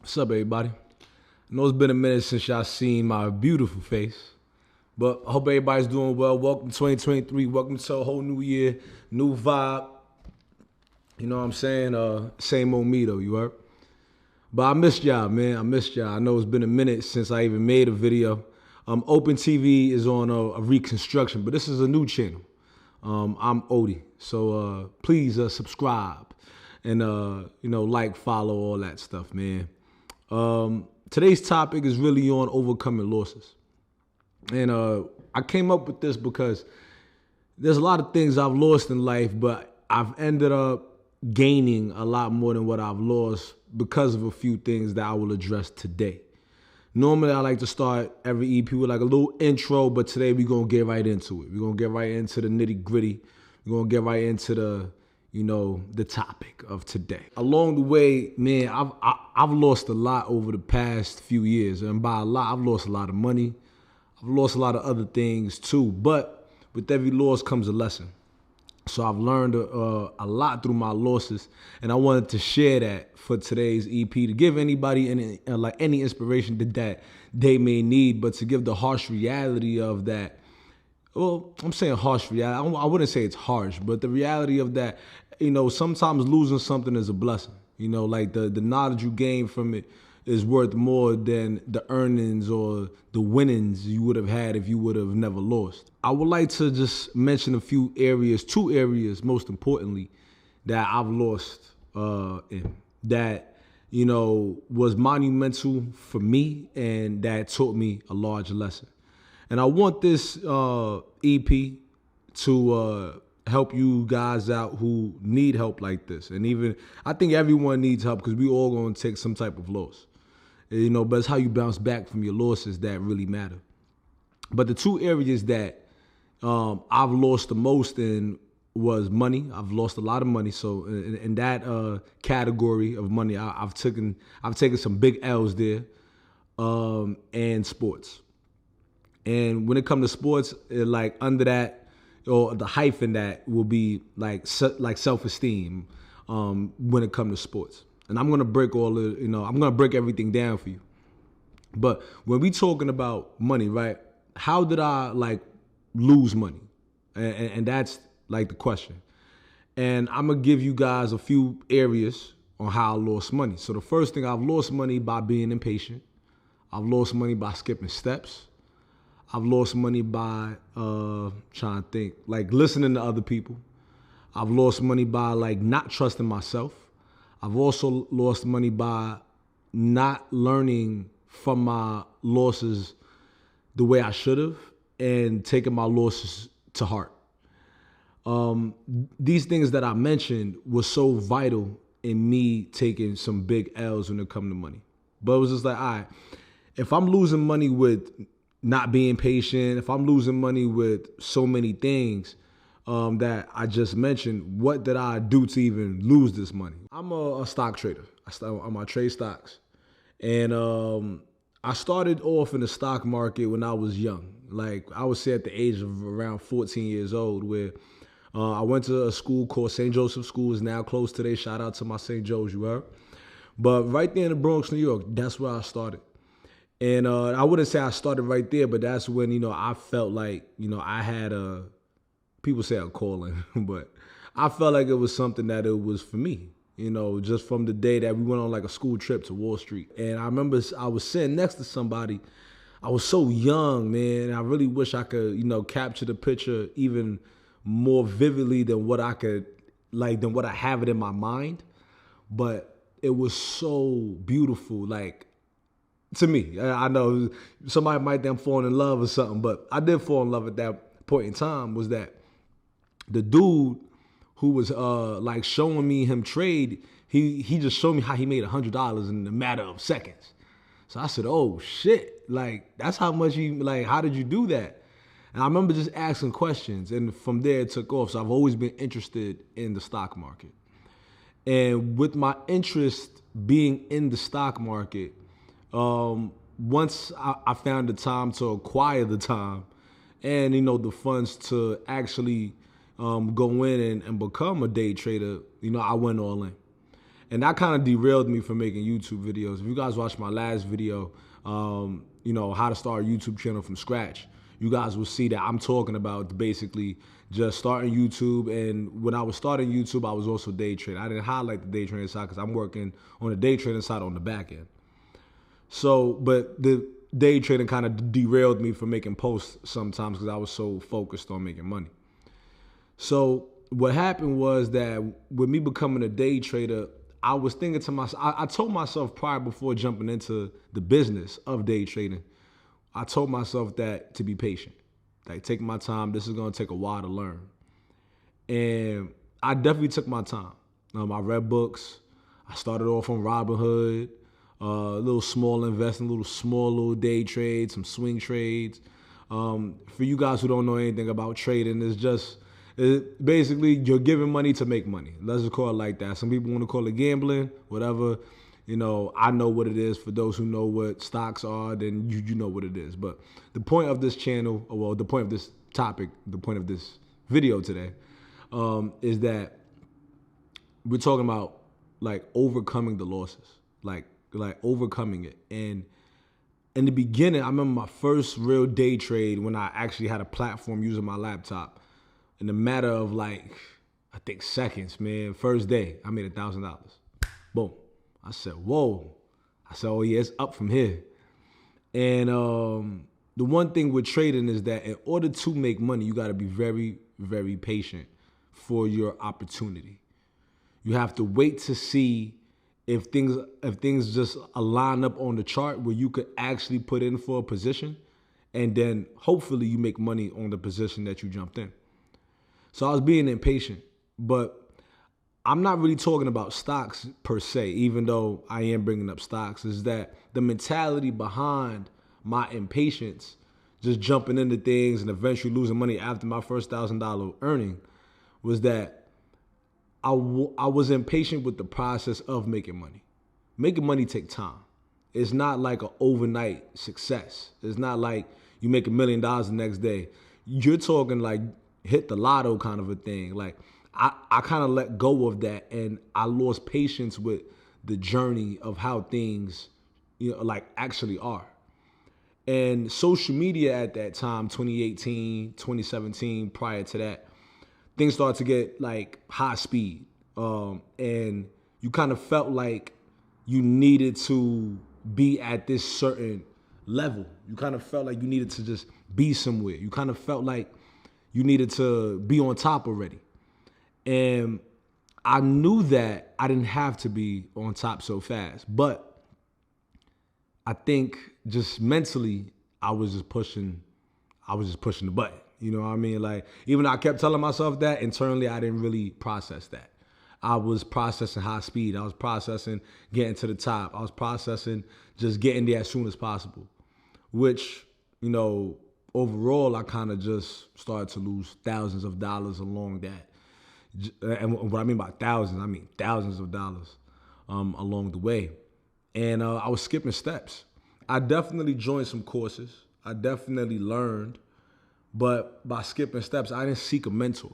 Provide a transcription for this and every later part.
What's up, everybody? I know it's been a minute since y'all seen my beautiful face, but I hope everybody's doing well. Welcome to 2023. Welcome to a whole new year, new vibe. You know what I'm saying? Same old me though, you heard? But I missed y'all, man. I missed y'all. I know it's been a minute since I even made a video. Open TV is on a reconstruction, but this is a new channel. I'm Odie, so please subscribe and like, follow, all that stuff, man. Today's topic is really on overcoming losses. And I came up with this because there's a lot of things I've lost in life, but I've ended up gaining a lot more than what I've lost because of a few things that I will address today. Normally, I like to start every EP with like a little intro, but today we're going to get right into it. We're going to get right into the nitty gritty. We're going to get right into the topic of today. Along the way, man, I've lost a lot over the past few years. And by a lot, I've lost a lot of money. I've lost a lot of other things too. But with every loss comes a lesson. So I've learned a lot through my losses. And I wanted to share that for today's EP to give anybody any inspiration that they may need, but to give the harsh reality of that. Well, I'm saying harsh reality. I wouldn't say it's harsh, but the reality of that, sometimes losing something is a blessing. Like the knowledge you gain from it is worth more than the earnings or the winnings you would have had if you would have never lost. I would like to just mention a few areas, 2 areas most importantly, that I've lost in. That, was monumental for me and that taught me a large lesson. And I want this EP to help you guys out who need help like this. And even, I think everyone needs help because we all going to take some type of loss. But it's how you bounce back from your losses that really matter. But the 2 areas that I've lost the most in was money. I've lost a lot of money. So in that category of money, I've taken some big L's there, and sports. And when it comes to sports, under that, or the hyphen that will be like self-esteem when it comes to sports. And I'm gonna break I'm gonna break everything down for you. But when we talking about money, right? How did I lose money? And that's the question. And I'm gonna give you guys a few areas on how I lost money. So the first thing, I've lost money by being impatient. I've lost money by skipping steps. I've lost money by trying to think, listening to other people. I've lost money by not trusting myself. I've also lost money by not learning from my losses the way I should have and taking my losses to heart. These things that I mentioned were so vital in me taking some big L's when it comes to money. But it was just all right, if I'm losing money with not being patient, if I'm losing money with so many things that I just mentioned, what did I do to even lose this money? I'm a stock trader. I trade stocks. And I started off in the stock market when I was young. I would say at the age of around 14 years old, where I went to a school called St. Joseph School. Is now closed today. Shout out to my St. Joe's, you heard? But right there in the Bronx, New York, that's where I started. And I wouldn't say I started right there, but that's when, I felt like, I had people say a calling, but I felt like it was something that it was for me, just from the day that we went on a school trip to Wall Street. And I remember I was sitting next to somebody. I was so young, man. I really wish I could, capture the picture even more vividly than what I have it in my mind. But it was so beautiful, to me. I know somebody might then fall in love or something, but I did fall in love at that point in time. Was that the dude who was showing me him trade, he just showed me how he made $100 in a matter of seconds. So I said, oh shit, that's how much how did you do that? And I remember just asking questions, and from there it took off. So I've always been interested in the stock market. And with my interest being in the stock market, once I found the time to acquire the time and, the funds to actually go in and become a day trader, I went all in. And that kind of derailed me from making YouTube videos. If you guys watched my last video, how to start a YouTube channel from scratch, you guys will see that I'm talking about basically just starting YouTube. And when I was starting YouTube, I was also day trading. I didn't highlight the day trading side because I'm working on the day trading side on the back end. So, but the day trading kind of derailed me from making posts sometimes because I was so focused on making money. So what happened was that with me becoming a day trader, I was thinking to myself, I told myself prior before jumping into the business of day trading, I told myself that to be patient, like take my time. This is going to take a while to learn. And I definitely took my time. I read books. I started off on Robinhood, a little small investing, little day trades, some swing trades. For you guys who don't know anything about trading, basically you're giving money to make money. Let's just call it like that. Some people want to call it gambling, whatever. I know what it is. For those who know what stocks are, then you know what it is. But the point of this channel, or the point of this topic, the point of this video today, is that we're talking about like overcoming the losses, like overcoming it. And in the beginning, I remember my first real day trade when I actually had a platform using my laptop. In a matter of I think seconds, man, first day, I made $1,000. Boom. I said, whoa. I said, oh yeah, it's up from here. And the one thing with trading is that in order to make money, you got to be very, very patient for your opportunity. You have to wait to see if things just align up on the chart where you could actually put in for a position, and then hopefully you make money on the position that you jumped in. So I was being impatient, but I'm not really talking about stocks per se, even though I am bringing up stocks. Is that the mentality behind my impatience, just jumping into things and eventually losing money after my first $1,000 earning, was that I was impatient with the process of making money. Making money takes time. It's not like an overnight success. It's not like you make $1 million the next day. You're talking like hit the lotto kind of a thing. Like I kind of let go of that, and I lost patience with the journey of how things, actually are. And social media at that time, 2018, 2017, prior to that, things started to get like high speed. And you kind of felt like you needed to be at this certain level. You kind of felt like you needed to just be somewhere. You kind of felt like you needed to be on top already. And I knew that I didn't have to be on top so fast, but I think just mentally, I was just pushing the button. You know what I mean? Like, even though I kept telling myself that, internally, I didn't really process that. I was processing high speed. I was processing getting to the top. I was processing just getting there as soon as possible, which, overall, I kind of just started to lose thousands of dollars along that. And what I mean by thousands, I mean thousands of dollars along the way. And I was skipping steps. I definitely joined some courses. I definitely learned. But by skipping steps, I didn't seek a mentor.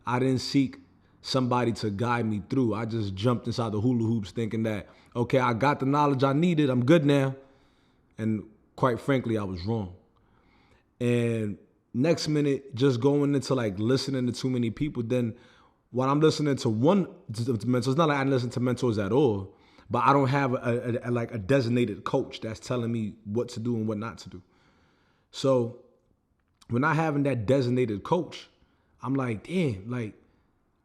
I didn't seek somebody to guide me through. I just jumped inside the hula hoops thinking that, okay, I got the knowledge I needed. I'm good now. And quite frankly, I was wrong. And next minute, just going into listening to too many people, then when I'm listening to one mentor, it's not like I listen to mentors at all, but I don't have a designated coach that's telling me what to do and what not to do. So when not having that designated coach, I'm like, damn,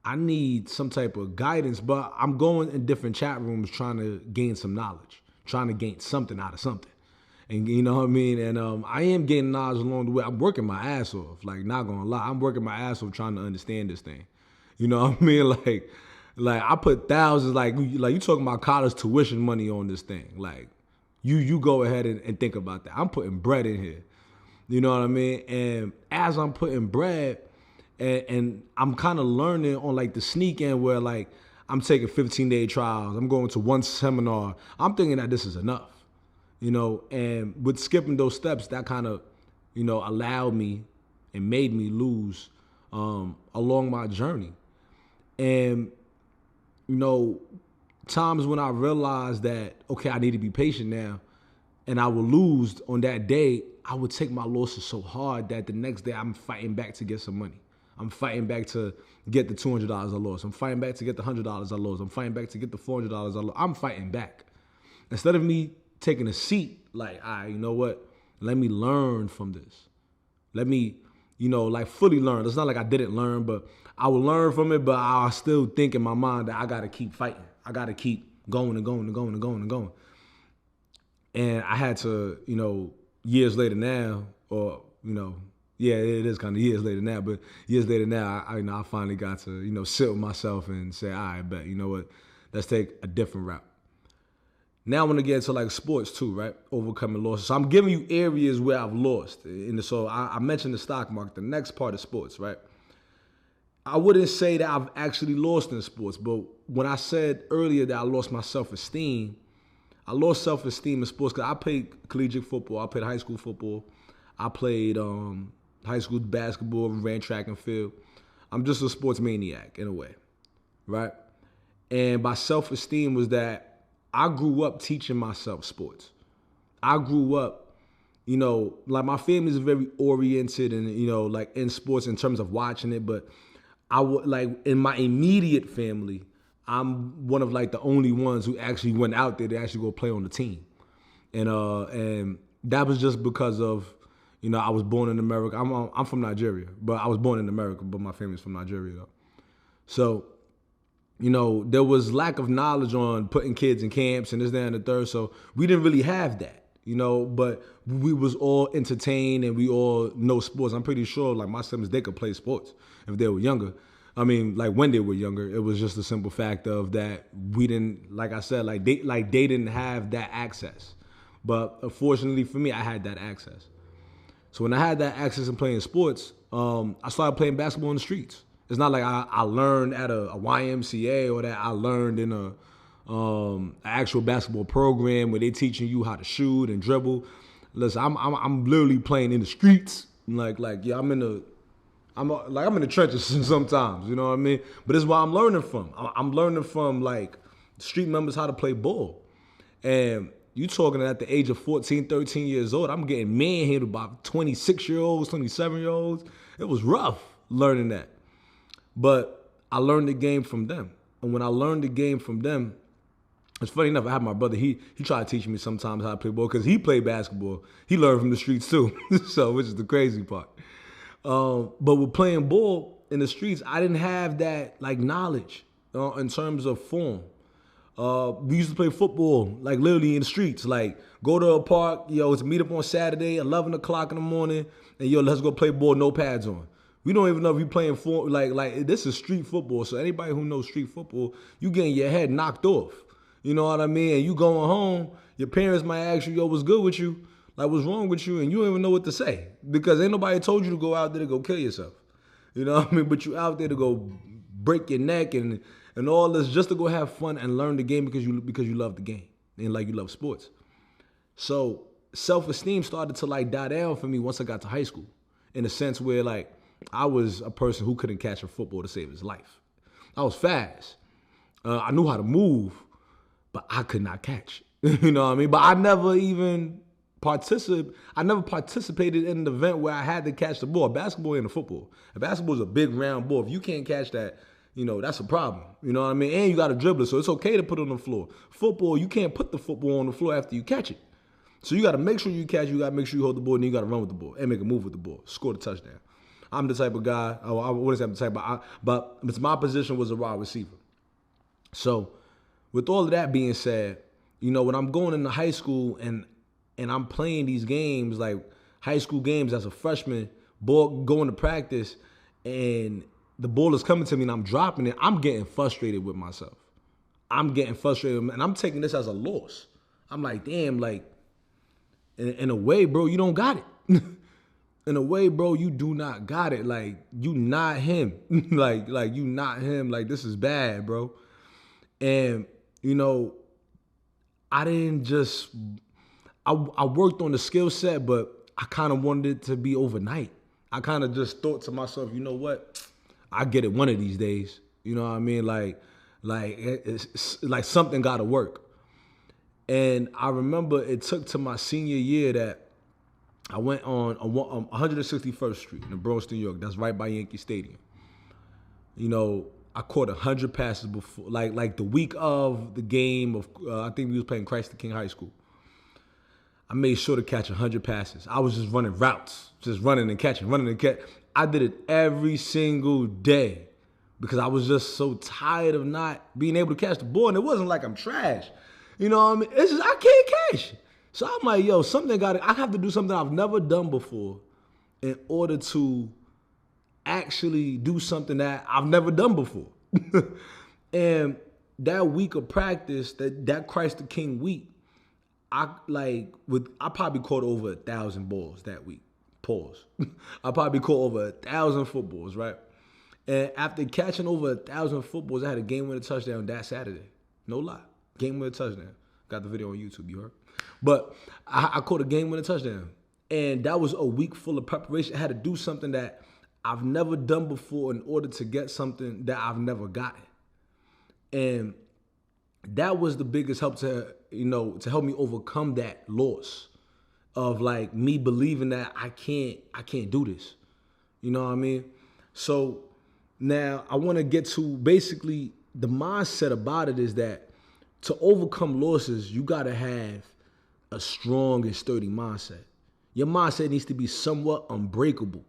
I need some type of guidance, but I'm going in different chat rooms trying to gain some knowledge, trying to gain something out of something. And you know what I mean? And I am getting knowledge along the way. I'm working my ass off, not gonna lie. I'm working my ass off trying to understand this thing. You know what I mean? Like I put thousands, like you talking about college tuition money on this thing. Like you go ahead and think about that. I'm putting bread in here. You know what I mean? And as I'm putting bread, and I'm kind of learning on the sneak end where I'm taking 15-day trials. I'm going to one seminar. I'm thinking that this is enough. And with skipping those steps, that kind of, allowed me and made me lose along my journey. And, times when I realized that, okay, I need to be patient now, and I would lose on that day, I would take my losses so hard that the next day I'm fighting back to get some money. I'm fighting back to get the $200 I lost. I'm fighting back to get the $100 I lost. I'm fighting back to get the $400 I lost. I'm fighting back. Instead of me taking a seat, like, all right, you know what? Let me learn from this. Let me, like fully learn. It's not like I didn't learn, but I will learn from it, but I still think in my mind that I got to keep fighting. I got to keep going and going and going and going and going. And I had to, years later now, or, yeah, it is kind of years later now, but years later now, I finally got to, sit with myself and say, all right, bet, you know what, let's take a different route. Now I want to get into like sports too, right? Overcoming losses. So I'm giving you areas where I've lost. So I mentioned the stock market, the next part of sports, right? I wouldn't say that I've actually lost in sports, but when I said earlier that I lost my self-esteem, I lost self-esteem in sports because I played collegiate football. I played high school football. I played high school basketball, ran track and field. I'm just a sports maniac in a way, right? And my self-esteem was that I grew up teaching myself sports. I grew up, like my family is very oriented and, like in sports in terms of watching it. But I would like in my immediate family, I'm one of like the only ones who actually went out there to actually go play on the team. And that was just because of, I was born in America. I'm from Nigeria, but I was born in America, but my family's from Nigeria though. So, there was lack of knowledge on putting kids in camps and this, that, and the third. So we didn't really have that, but we was all entertained and we all know sports. I'm pretty sure like my siblings, they could play sports if they were younger. I mean, like when they were younger, it was just a simple fact of that we didn't, like I said, they didn't have that access. But unfortunately for me, I had that access. So when I had that access in playing sports, I started playing basketball in the streets. It's not like I learned at a YMCA or that I learned in an actual basketball program where they teaching you how to shoot and dribble. Listen, I'm literally playing in the streets. Yeah, I'm in the trenches sometimes. You know what I mean? But it's where I'm learning from. I'm learning from like street members how to play ball. And you talking at the age of 14, 13 years old, I'm getting manhandled by 26-year-olds, 27-year-olds. It was rough learning that. But I learned the game from them. And when I learned the game from them, it's funny enough, I have my brother, he tried to teach me sometimes how to play ball because he played basketball. He learned from the streets too, so which is the crazy part. But with playing ball in the streets, I didn't have that like knowledge in terms of form. We used to play football, like literally in the streets. Like go to a park, it's meet up on Saturday, 11 o'clock in the morning, and let's go play ball, no pads on. We don't even know if you're playing for like this is street football. So anybody who knows street football, you getting your head knocked off. You know what I mean? And you going home, your parents might ask you, yo, what's good with you? Like, what's wrong with you? And you don't even know what to say because ain't nobody told you to go out there to go kill yourself. You know what I mean? But you out there to go break your neck and all this just to go have fun and learn the game because you love the game and like you love sports. So self-esteem started to like die down for me once I got to high school in a sense where like I was a person who couldn't catch a football to save his life. I was fast. I knew how to move, but I could not catch. You know what I mean? But I never participated in an event where I had to catch the ball. A basketball and a football. A basketball is a big round ball. If you can't catch that, that's a problem. You know what I mean? And you got a dribbler, so it's okay to put it on the floor. Football, you can't put the football on the floor after you catch it. So you got to make sure you catch it. You got to make sure you hold the ball, and then you got to run with the ball and make a move with the ball. Score the touchdown. I'm the type of guy, I wouldn't say I'm the type, but my position was a wide receiver. So with all of that being said, when I'm going into high school and I'm playing these games, like high school games as a freshman, going to practice, and the ball is coming to me and I'm dropping it, I'm getting frustrated with myself. I'm getting frustrated, and I'm taking this as a loss. I'm like, damn, like, in a way, bro, you don't got it. In a way, bro, you do not got it. Like, you not him. like you not him. Like, this is bad, bro. And, I didn't just, I worked on the skill set, but I kind of wanted it to be overnight. I kind of just thought to myself, you know what? I get it one of these days. You know what I mean? Like, Like it's like something got to work. And I remember it took to my senior year that I went on 161st Street in the Bronx, New York. That's right by Yankee Stadium. You know, I caught 100 passes before, like the week of the game of I think we was playing Christ the King High School. I made sure to catch 100 passes. I was just running routes, just running and catching, running and catch. I did it every single day because I was just so tired of not being able to catch the ball. And it wasn't like I'm trash. You know what I mean? It's just I can't catch. So I'm like, yo, I have to do something I've never done before in order to actually do something that I've never done before. And that week of practice, that Christ the King week, I probably caught over 1,000 balls that week. Pause. I probably caught over 1,000 footballs, right? And after catching over 1,000 footballs, I had a game-winning touchdown that Saturday. No lie. Game-winning touchdown. Got the video on YouTube, you heard? But I caught a game-winning touchdown. And that was a week full of preparation. I had to do something that I've never done before in order to get something that I've never gotten. And that was the biggest help to help me overcome that loss of like me believing that I can't do this. You know what I mean? So now I want to get to basically the mindset about it is that to overcome losses, you got to have a strong and sturdy mindset. Your mindset needs to be somewhat unbreakable.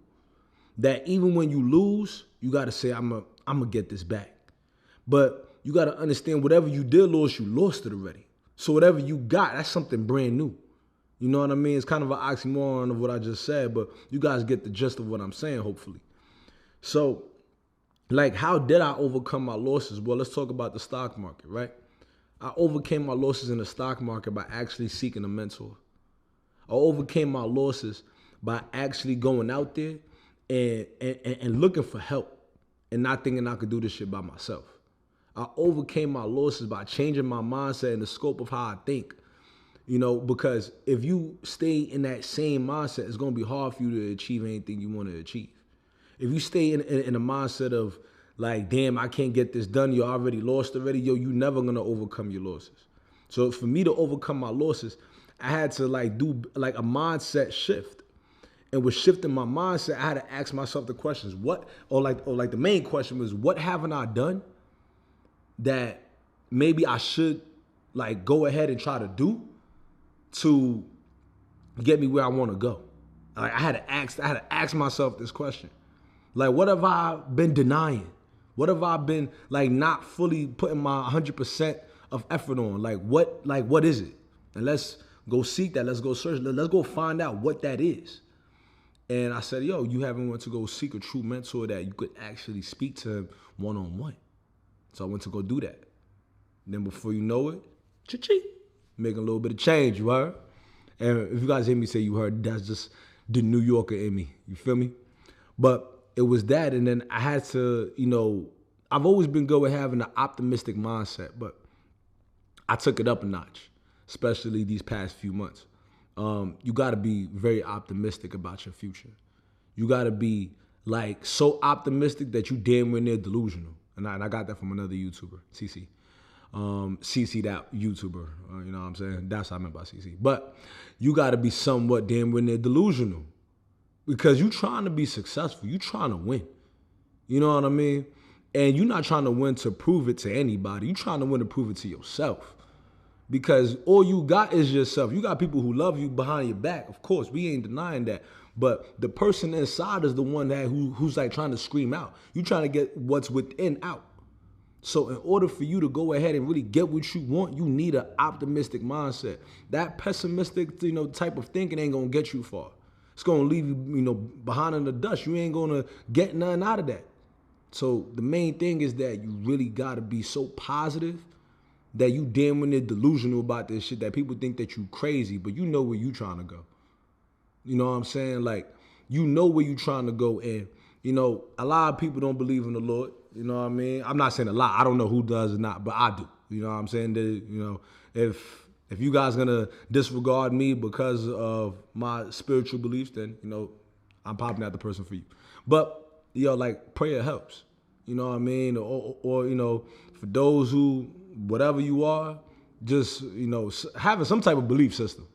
That even when you lose, you got to say, I'm going to get this back. But you got to understand whatever you did lose, you lost it already. So whatever you got, that's something brand new. You know what I mean? It's kind of an oxymoron of what I just said, but you guys get the gist of what I'm saying, hopefully. So, like, how did I overcome my losses? Well, let's talk about the stock market, right? I overcame my losses in the stock market by actually seeking a mentor. I overcame my losses by actually going out there and looking for help and not thinking I could do this shit by myself. I overcame my losses by changing my mindset and the scope of how I think. You know, because if you stay in that same mindset, it's going to be hard for you to achieve anything you want to achieve. If you stay in a mindset of like, damn, I can't get this done, you're already lost already, yo, you're never going to overcome your losses. So for me to overcome my losses, I had to like do like a mindset shift. And with shifting my mindset, I had to ask myself the questions. Like the main question was, what haven't I done that maybe I should like go ahead and try to do to get me where I want to go? Like I had to ask myself this question. Like, what have I been denying? What have I been like not fully putting my 100% of effort on? Like what is it? And let's go seek that. Let's go search. Let's go find out what that is. And I said, yo, you haven't went to go seek a true mentor that you could actually speak to him one-on-one. So I went to go do that. And then before you know it, cha-ching, making a little bit of change, you heard? And if you guys hear me say you heard, that's just the New Yorker in me. You feel me? But it was that, and then I had to, I've always been good with having an optimistic mindset, but I took it up a notch, especially these past few months. You got to be very optimistic about your future. You got to be like so optimistic that you damn near delusional. And I got that from another YouTuber, CC. CC, that YouTuber, you know what I'm saying? That's what I meant by CC. But you got to be somewhat damn near delusional because you trying to be successful. You trying to win. You know what I mean? And you're not trying to win to prove it to anybody. You trying to win to prove it to yourself. Because all you got is yourself. You got people who love you behind your back. Of course, we ain't denying that. But the person inside is the one who's like trying to scream out. You trying to get what's within out. So in order for you to go ahead and really get what you want, you need an optimistic mindset. That pessimistic, type of thinking ain't gonna get you far. It's gonna leave you, behind in the dust. You ain't gonna get nothing out of that. So the main thing is that you really gotta be so positive that you damn near delusional about this shit that people think that you crazy, but you know where you trying to go. You know what I'm saying? Like, you know where you trying to go. And, a lot of people don't believe in the Lord. You know what I mean? I'm not saying a lot. I don't know who does or not, but I do. You know what I'm saying? That, if you guys gonna disregard me because of my spiritual beliefs, then, I'm probably not the person for you. But, like, prayer helps. You know what I mean? Or you know, for those who, whatever you are, just, you know, having some type of belief system.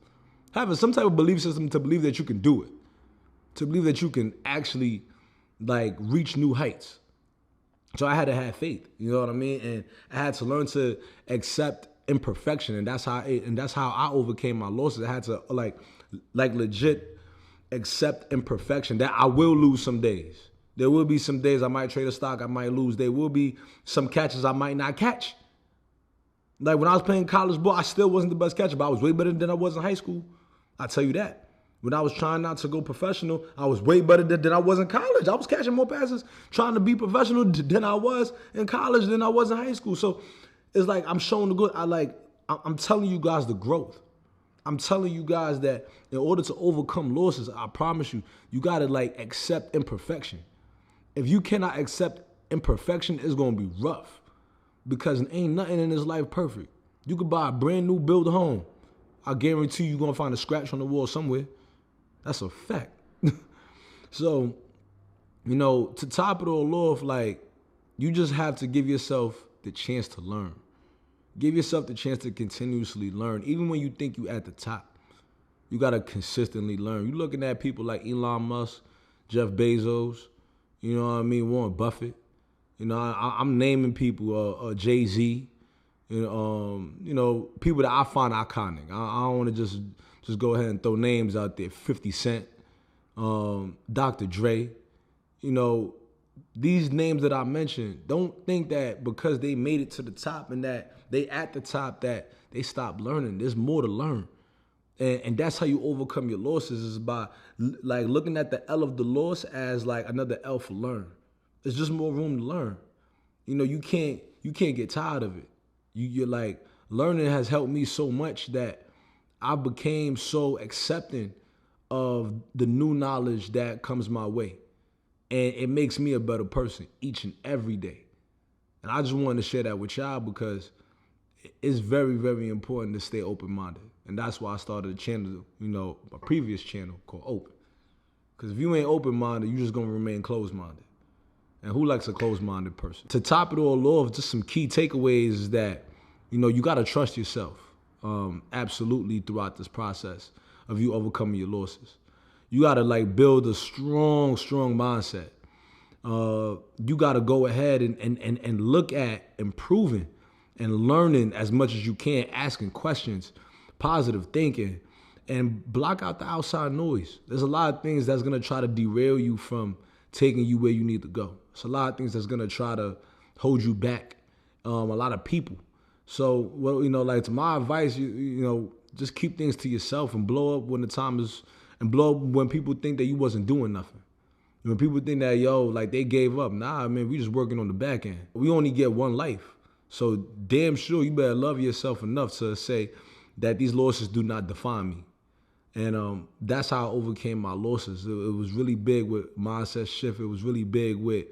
Having some type of belief system to believe that you can do it. To believe that you can actually, like, reach new heights. So I had to have faith, you know what I mean? And I had to learn to accept imperfection, and that's how I overcame my losses. I had to like legit accept imperfection, that I will lose some days. There will be some days I might trade a stock, I might lose. There will be some catches I might not catch. Like when I was playing college ball, I still wasn't the best catcher, but I was way better than I was in high school. I tell you that. When I was trying not to go professional, I was way better than I was in college. I was catching more passes trying to be professional than I was in college, than I was in high school. So it's like I'm showing the good. I'm telling you guys the growth. I'm telling you guys that in order to overcome losses, I promise you, you gotta like accept imperfection. If you cannot accept imperfection, it's gonna be rough, because ain't nothing in this life perfect. You could buy a brand new build home. I guarantee you're gonna find a scratch on the wall somewhere. That's a fact. So, you know, to top it all off, like, you just have to give yourself the chance to learn. Give yourself the chance to continuously learn. Even when you think you at the top, you got to consistently learn. You're looking at people like Elon Musk, Jeff Bezos, you know what I mean, Warren Buffett. You know, I'm naming people, Jay-Z, you know, people that I find iconic. I don't want to just go ahead and throw names out there. 50 Cent, Dr. Dre. You know, these names that I mentioned, don't think that because they made it to the top and that they at the top that they stopped learning. There's more to learn. And that's how you overcome your losses, is by like looking at the L of the loss as like another L for learn. There's just more room to learn. You know, you can't get tired of it. You're like, learning has helped me so much that I became so accepting of the new knowledge that comes my way. And it makes me a better person each and every day. And I just wanted to share that with y'all because it's very, very important to stay open-minded. And that's why I started a channel, you know, a previous channel called Open. Because if you ain't open-minded, you're just going to remain closed-minded. And who likes a closed-minded person? To top it all off, just some key takeaways is that, you know, you got to trust yourself. Absolutely throughout this process of you overcoming your losses. You got to like build a strong mindset. You got to go ahead and look at improving and learning as much as you can, asking questions, positive thinking, and block out the outside noise. There's a lot of things that's going to try to derail you from taking you where you need to go. It's a lot of things that's going to try to hold you back. A lot of people. So, well, you know, like, to my advice, you know, just keep things to yourself and blow up when the time is, and blow up when people think that you wasn't doing nothing. When people think that, yo, like, they gave up. Nah, man, we just working on the back end. We only get one life. So damn sure you better love yourself enough to say that these losses do not define me. And that's how I overcame my losses. It was really big with mindset shift. It was really big with,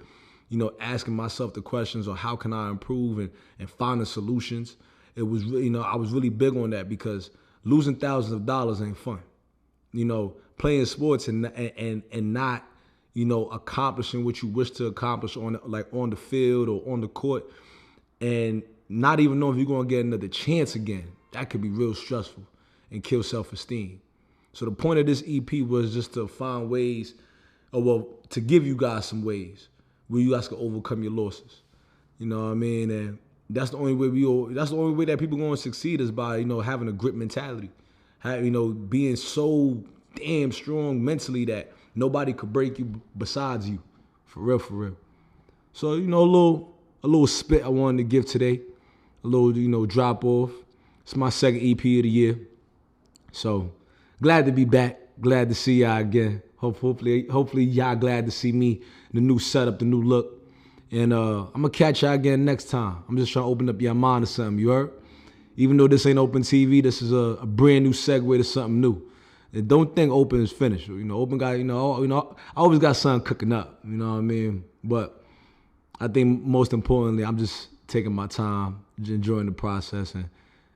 you know, asking myself the questions on how can I improve and finding solutions. It was, you know, I was really big on that because losing thousands of dollars ain't fun. You know, playing sports and not, you know, accomplishing what you wish to accomplish on the field or on the court, and not even knowing if you're gonna get another chance again. That could be real stressful and kill self-esteem. So the point of this EP was just to find ways, to give you guys some ways where you guys can overcome your losses. You know what I mean? And that's the only way that people going to succeed, is by, you know, having a grit mentality. You know, being so damn strong mentally that nobody could break you besides you. For real, for real. So, you know, a little spit I wanted to give today. A little, you know, drop off. It's my second EP of the year. So glad to be back. Glad to see y'all again. Hopefully y'all glad to see me, the new setup, the new look. And I'm going to catch y'all again next time. I'm just trying to open up your mind to something, you heard? Even though this ain't Open TV, this is a brand new segue to something new. And don't think Open is finished. You know, Open got, I always got something cooking up, you know what I mean? But I think most importantly, I'm just taking my time, enjoying the process and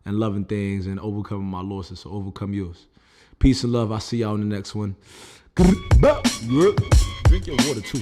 loving things and overcoming my losses. So overcome yours. Peace and love. I'll see y'all in the next one. Drink your water too.